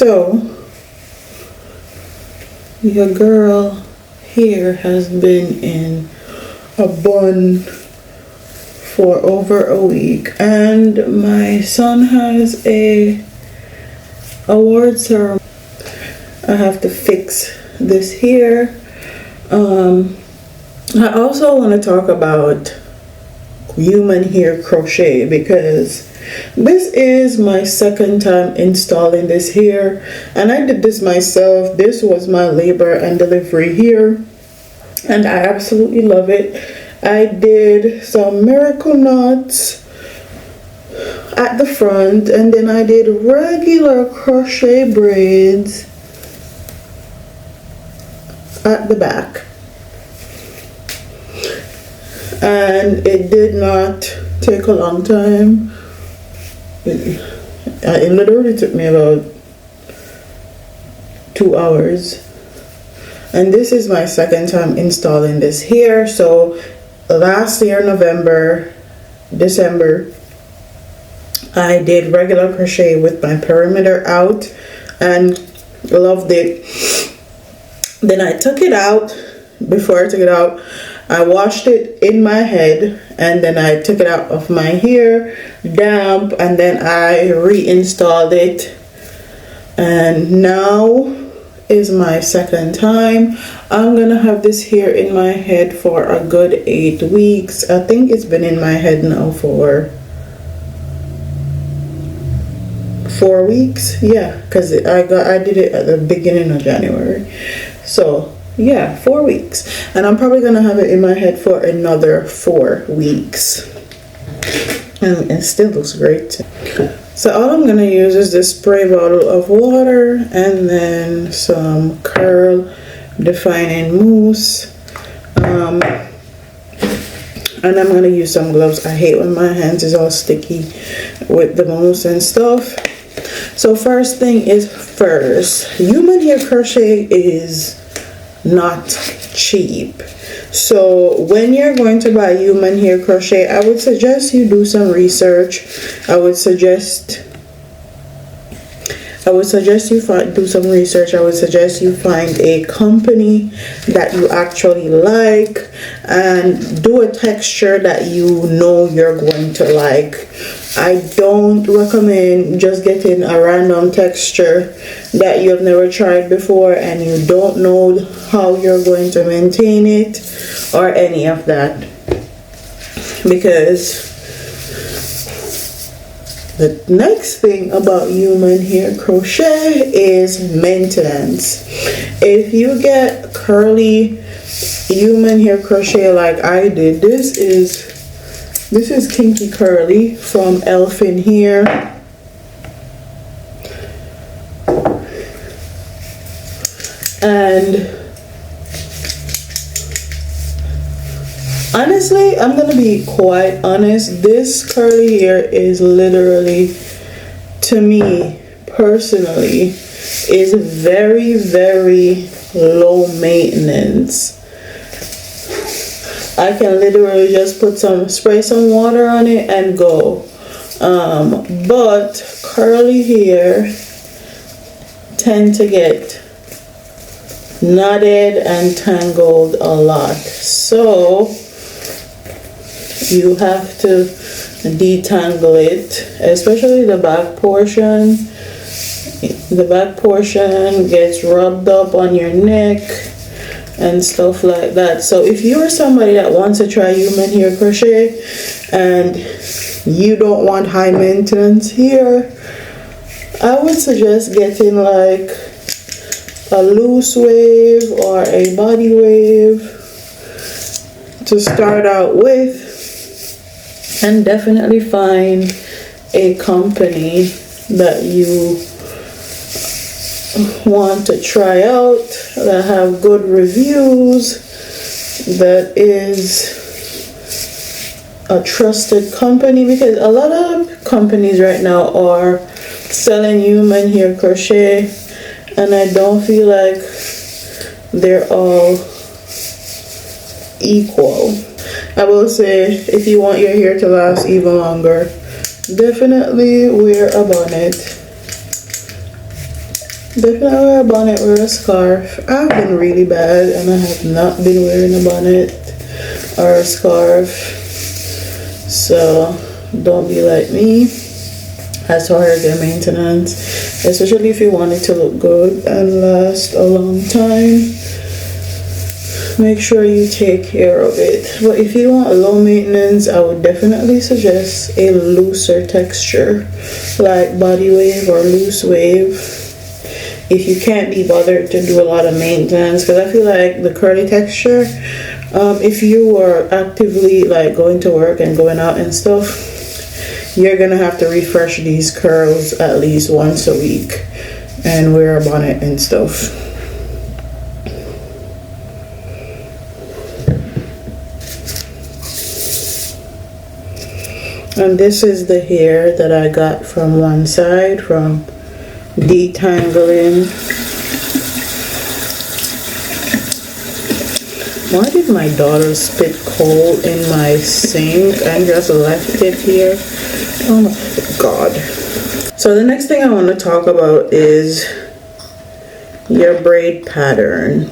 So your girl here has been in a bun for over a week, and my son has a award ceremony. I have to fix this here. I also want to talk about human hair crochet, because this is my second time installing this here, and I did this myself. This was my labor and delivery here, and I absolutely love it. I did some miracle knots at the front, and then I did regular crochet braids at the back, and it did not take a long time. It literally took me about 2 hours, and this is my second time installing this here. So last year, November, December, I did regular crochet with my perimeter out and loved it. Then I took it out. Before I took it out, I washed it in my head, and then I took it out of my hair, damp, and then I reinstalled it. And now is my second time. I'm gonna have this hair in my head for a good 8 weeks. I think it's been in my head now for 4 weeks. Yeah, because I did it at the beginning of January. So yeah, 4 weeks, and I'm probably gonna have it in my head for another 4 weeks, and it still looks great. So all I'm gonna use is this spray bottle of water, and then some curl defining mousse, and I'm gonna use some gloves. I hate when my hands is all sticky with the mousse and stuff. So first thing is first, human hair crochet is not cheap. So when you're going to buy human hair crochet, I would suggest you do some research. I would suggest you do some research. I would suggest you find a company that you actually like, and do a texture that you know you're going to like. I don't recommend just getting a random texture that you've never tried before and you don't know how you're going to maintain it or any of that, because the next thing about human hair crochet is maintenance. If you get curly human hair crochet like I did, this is Kinky Curly from Elfin Hair. And honestly, I'm gonna be quite honest, this curly hair is literally, to me personally, is very, very low maintenance. I can literally just spray some water on it and go. But curly hair tend to get knotted and tangled a lot, so you have to detangle it, especially the back portion. The back portion gets rubbed up on your neck and stuff like that. So if you're somebody that wants to try human hair crochet and you don't want high maintenance hair, I would suggest getting like a loose wave or a body wave to start out with, and definitely find a company that you want to try out, that have good reviews, that is a trusted company, because a lot of companies right now are selling human hair crochet and I don't feel like they're all equal. I will say, if you want your hair to last even longer, definitely wear a bonnet Definitely wear a bonnet or a scarf. I've been really bad and I have not been wearing a bonnet or a scarf. So don't be like me as far as your maintenance, especially if you want it to look good and last a long time. Make sure you take care of it. But if you want low maintenance, I would definitely suggest a looser texture like body wave or loose wave if you can't be bothered to do a lot of maintenance, because I feel like the curly texture, if you are actively like going to work and going out and stuff, you're gonna have to refresh these curls at least once a week and wear a bonnet and stuff. And this is the hair that I got from one side from detangling. Why did my daughter spit coal in my sink and just left it here? Oh my god. So the next thing I want to talk about is your braid pattern.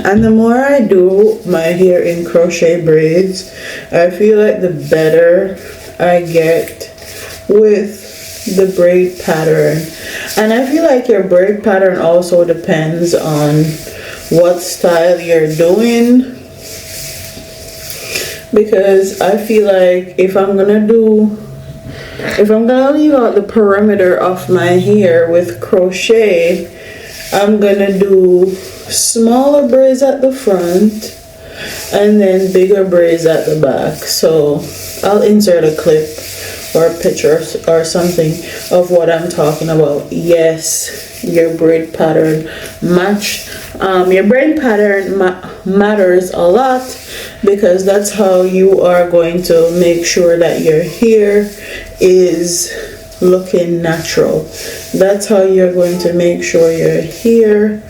And the more I do my hair in crochet braids, I feel like the better I get with the braid pattern. And I feel like your braid pattern also depends on what style you're doing, because I feel like if I'm gonna leave out the perimeter of my hair with crochet, I'm gonna do smaller braids at the front and then bigger braids at the back. So I'll insert a clip or a picture or something of what I'm talking about. Yes, your braid pattern your braid pattern matters a lot, because that's how you are going to make sure that your hair is looking natural. That's how you're going to make sure your hair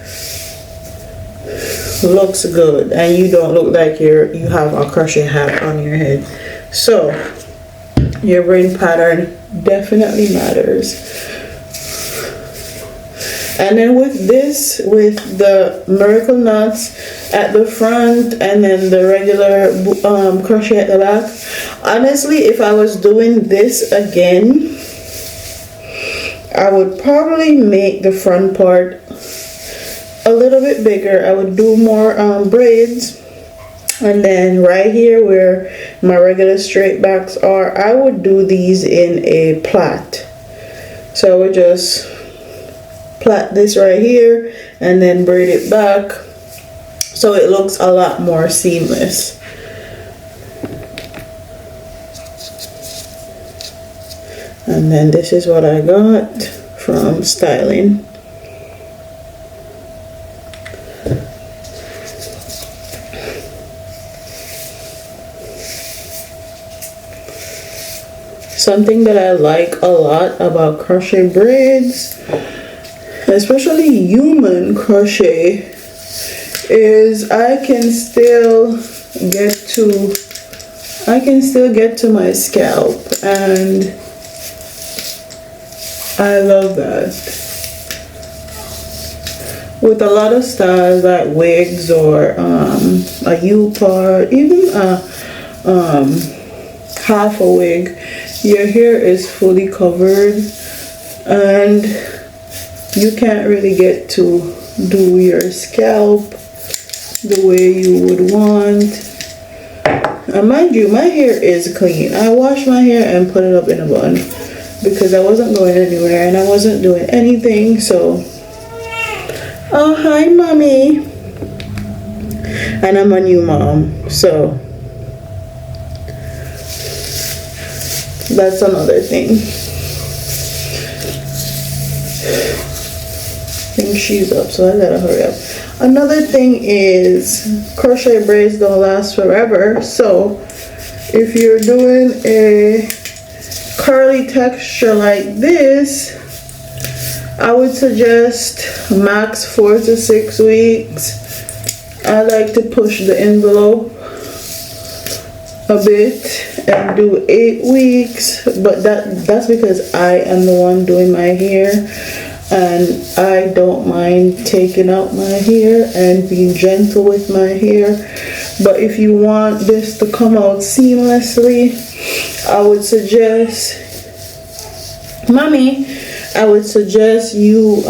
looks good and you don't look like you have a crochet hat on your head. So your braid pattern definitely matters. And then with this, with the miracle knots at the front and then the regular crochet at the back, honestly, if I was doing this again, I would probably make the front part a little bit bigger. I would do more braids, and then right here where my regular straight backs are, I would do these in a plait. So I would just plait this right here and then braid it back so it looks a lot more seamless. And then this is what I got from styling. Something that I like a lot about crochet braids, especially human crochet, is I can still get to my scalp, and I love that. With a lot of styles like wigs or a U-part, even a half a wig, your hair is fully covered and you can't really get to do your scalp the way you would want. And mind you, my hair is clean. I washed my hair and put it up in a bun because I wasn't going anywhere and I wasn't doing anything. So, oh hi mommy, and I'm a new mom, so that's another thing. I think she's up, so I gotta hurry up. Another thing is crochet braids don't last forever, so if you're doing a curly texture like this, I would suggest max 4 to 6 weeks. I like to push the envelope a bit and do 8 weeks, but that's because I am the one doing my hair, and I don't mind taking out my hair and being gentle with my hair. But if you want this to come out seamlessly, I would suggest, mommy, I would suggest you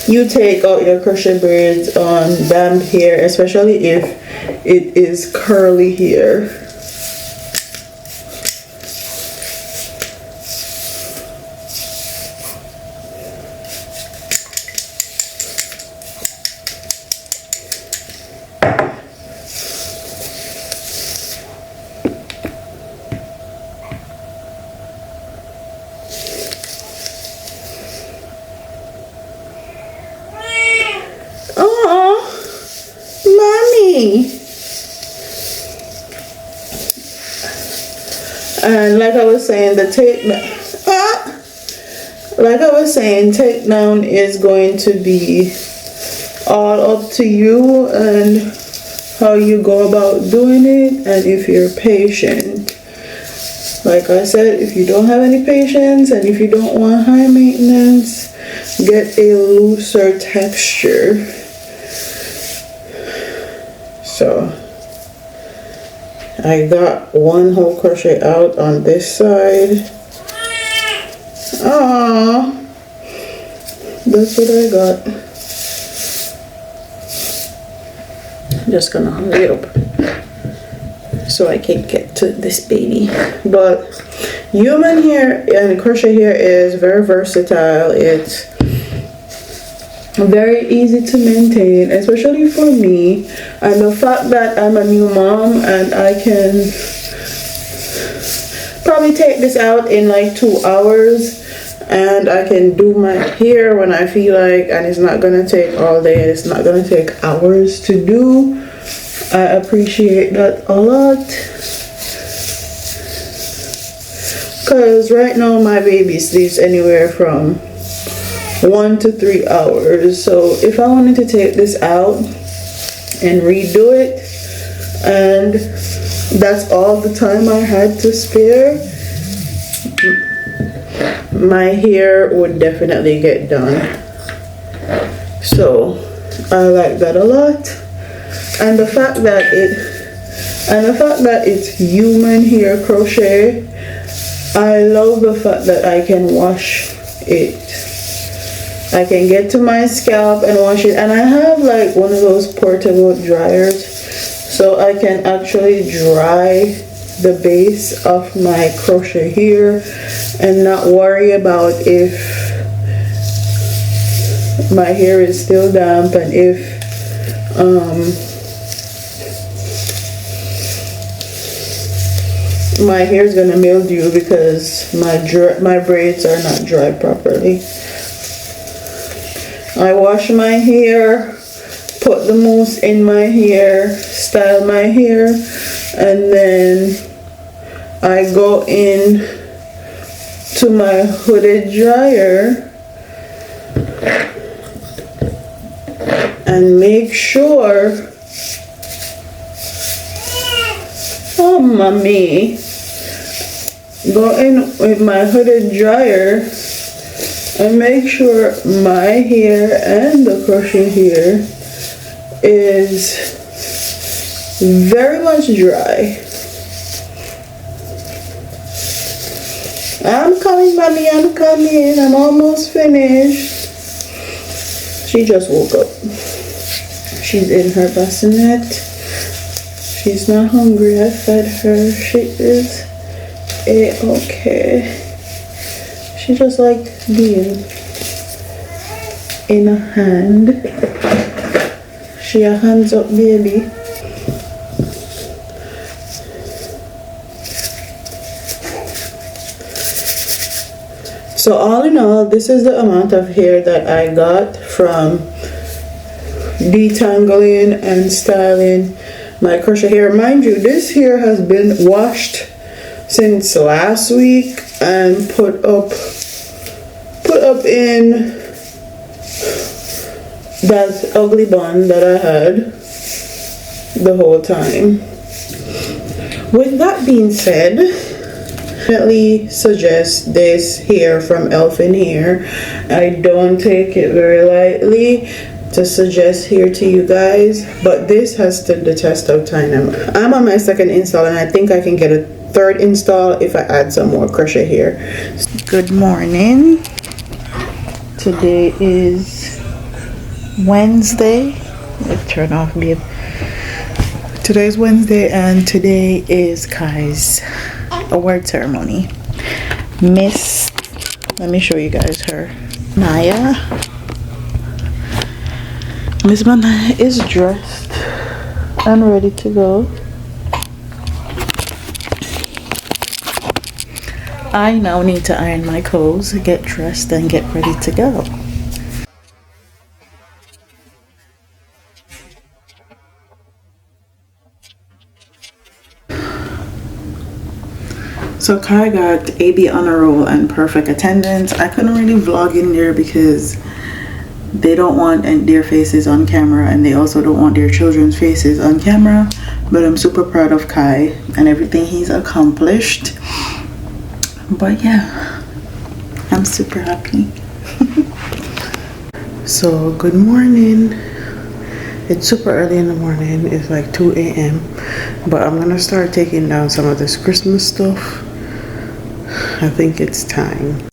you take out your crochet braids on damp hair, especially if it is curly hair. And like I was saying, takedown is going to be all up to you and how you go about doing it, and if you're patient. Like I said, if you don't have any patience and if you don't want high maintenance, get a looser texture. So I got one whole crochet out on this side. Ah, that's what I got. I'm just gonna hurry up so I can get to this baby. But human hair and crochet hair is very versatile. It's very easy to maintain, especially for me, and the fact that I'm a new mom and I can probably take this out in like 2 hours, and I can do my hair when I feel like, and it's not gonna take all day, it's not gonna take hours to do. I appreciate that a lot, because right now my baby sleeps anywhere from 1 to 3 hours. So if I wanted to take this out and redo it, and that's all the time I had to spare, my hair would definitely get done. So I like that a lot. And the fact that it's human hair crochet, I love the fact that I can wash it. I can get to my scalp and wash it, and I have like one of those portable dryers, so I can actually dry the base of my crochet hair and not worry about if my hair is still damp and if my hair is gonna mildew because my braids are not dry properly. I wash my hair, put the mousse in my hair, style my hair, and then I go in to my hooded dryer and make sure, oh mommy, go in with my hooded dryer and make sure my hair and the crochet hair is very much dry. I'm coming, mommy, I'm coming. I'm almost finished. She just woke up. She's in her bassinet. She's not hungry. I fed her. She is a-okay. She just like being in a hand. She a hands up baby. So all in all, this is the amount of hair that I got from detangling and styling my crochet hair. Mind you, this hair has been washed since last week and put up in that ugly bun that I had the whole time. With that being said, definitely suggest this hair from Elfin Hair. I don't take it very lightly to suggest here to you guys, but this has stood the test of time. I'm on my second install and I think I can get a third install if I add some more crochet here. Good morning. Today is Wednesday. Let's turn off, babe. Today's Wednesday and today is Kai's award ceremony. Miss, let me show you guys her. Naya. Miss Manaya is dressed and ready to go. I now need to iron my clothes, get dressed, and get ready to go. So Kai got AB honor roll and perfect attendance. I couldn't really vlog in there because they don't want their faces on camera and they also don't want their children's faces on camera. But I'm super proud of Kai and everything he's accomplished. But yeah, I'm super happy. So good morning. It's super early in the morning. It's like 2 a.m. But I'm gonna start taking down some of this Christmas stuff. I think it's time.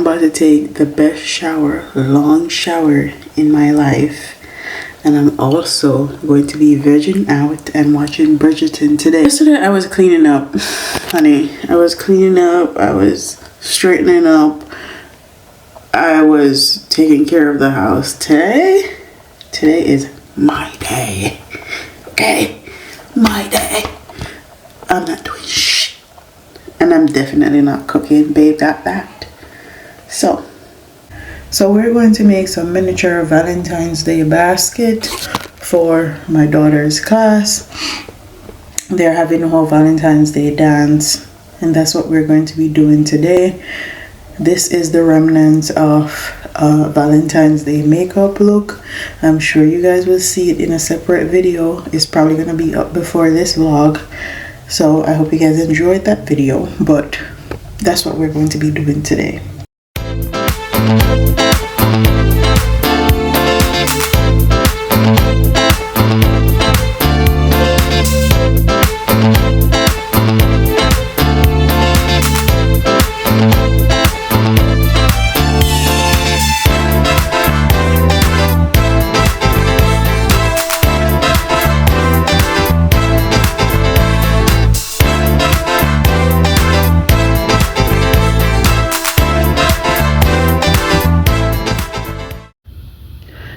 about to take the best shower, long shower in my life. And I'm also going to be vegging out and watching Bridgerton today. Yesterday I was cleaning up, honey. I was cleaning up, I was straightening up, I was taking care of the house. Today is my day. Okay? My day. I'm not doing shit. And I'm definitely not cooking, babe, got that. So we're going to make some miniature Valentine's Day basket for my daughter's class. They're having a whole Valentine's Day dance, and that's what we're going to be doing today. This is the remnants of Valentine's Day makeup look. I'm sure you guys will see it in a separate video. It's probably going to be up before this vlog. So I hope you guys enjoyed that video, but that's what we're going to be doing today.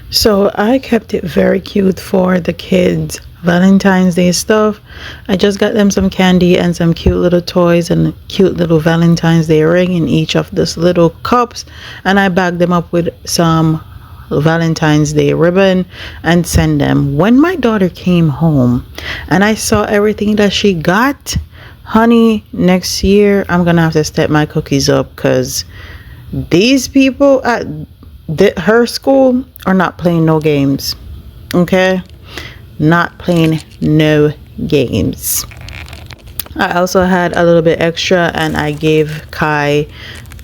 So I kept it very cute for the kids' Valentine's Day stuff. I just got them some candy and some cute little toys and cute little Valentine's Day ring in each of those little cups, and I bagged them up with some Valentine's Day ribbon and sent them. When my daughter came home and I saw everything that she got, honey, next year I'm gonna have to step my cookies up, because these people at her school are not playing no games. Okay, not playing no games. I also had a little bit extra, and I gave Kai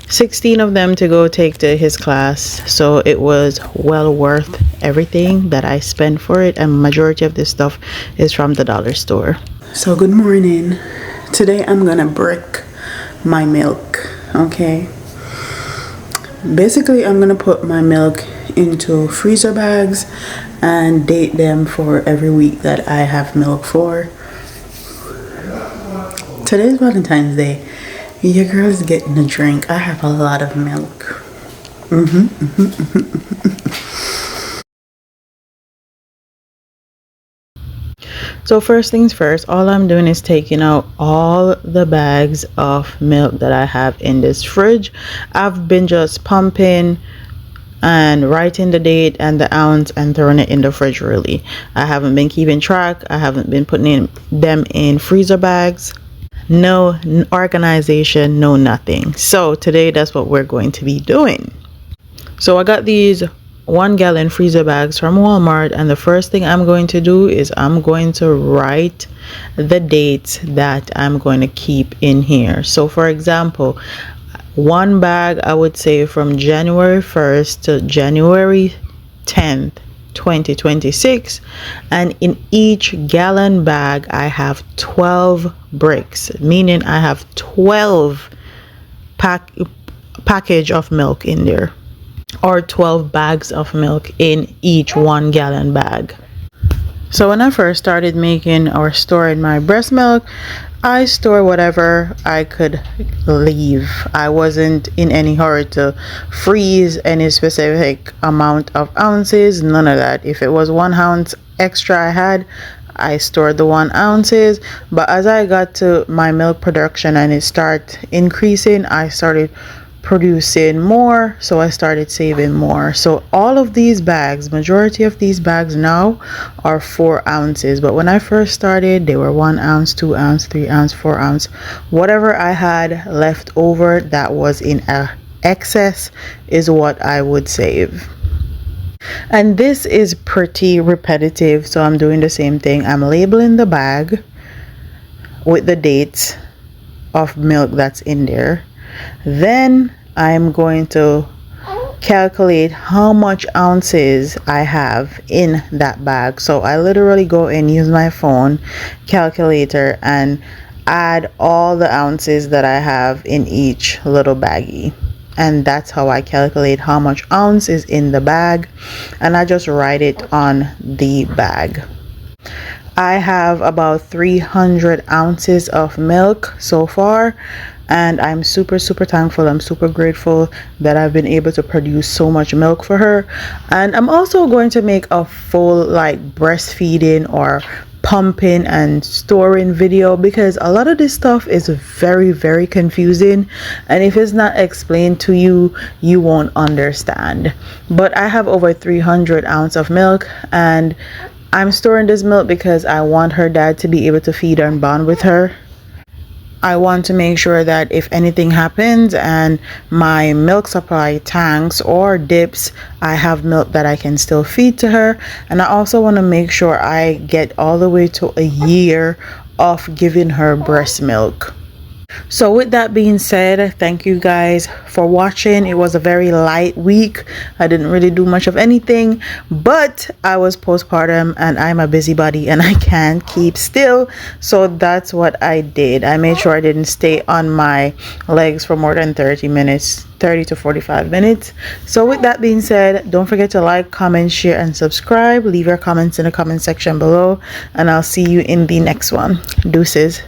16 of them to go take to his class, so it was well worth everything that I spent for it, and majority of this stuff is from the dollar store. So good morning. Today I'm gonna brick my milk. Okay, basically I'm gonna put my milk into freezer bags and date them for every week that I have milk for. Today's Valentine's Day. Your girl is getting a drink. I have a lot of milk. So first things first, all I'm doing is taking out all the bags of milk that I have in this fridge. I've been just pumping and writing the date and the ounce and throwing it in the fridge. Really, I haven't been keeping track. I haven't been putting them in freezer bags. No organization, no nothing. So today that's what we're going to be doing. So I got these 1 gallon freezer bags from Walmart, and the first thing I'm going to do is I'm going to write the dates that I'm going to keep in here. So for example, one bag I would say from January 1st to January 10th 2026, and in each gallon bag I have 12 bricks, meaning I have 12 package of milk in there, or 12 bags of milk in each 1 gallon bag. So when I first started making or storing my breast milk, I store whatever I could leave. I wasn't in any hurry to freeze any specific amount of ounces, none of that. If it was 1 ounce extra I stored the 1 ounces. But as I got to my milk production and it started increasing, I started producing more, so I started saving more. So all of these bags, majority of these bags now are 4 ounces, but when I first started they were 1 ounce, 2 ounce, 3 ounce, 4 ounce. Whatever I had left over that was in excess is what I would save. And this is pretty repetitive, so I'm doing the same thing. I'm labeling the bag with the dates of milk that's in there. Then I'm going to calculate how much ounces I have in that bag. So I literally go and use my phone calculator and add all the ounces that I have in each little baggie. and that's how I calculate how much ounce is in the bag, and I just write it on the bag. I have about 300 ounces of milk so far, and I'm super thankful. I'm super grateful that I've been able to produce so much milk for her. And I'm also going to make a full like breastfeeding or pumping and storing video, because a lot of this stuff is very confusing, and if it's not explained to you, you won't understand. But I have over 300 ounces of milk, and I'm storing this milk because I want her dad to be able to feed her and bond with her. I want to make sure that if anything happens and my milk supply tanks or dips, I have milk that I can still feed to her. And I also want to make sure I get all the way to a year of giving her breast milk. So with that being said, thank you guys for watching. It was a very light week. I didn't really do much of anything, but I was postpartum and I'm a busybody and I can't keep still. So that's what I did. I made sure I didn't stay on my legs for more than 30 to 45 minutes. So with that being said, don't forget to like, comment, share, and subscribe. Leave your comments in the comment section below, and I'll see you in the next one. Deuces.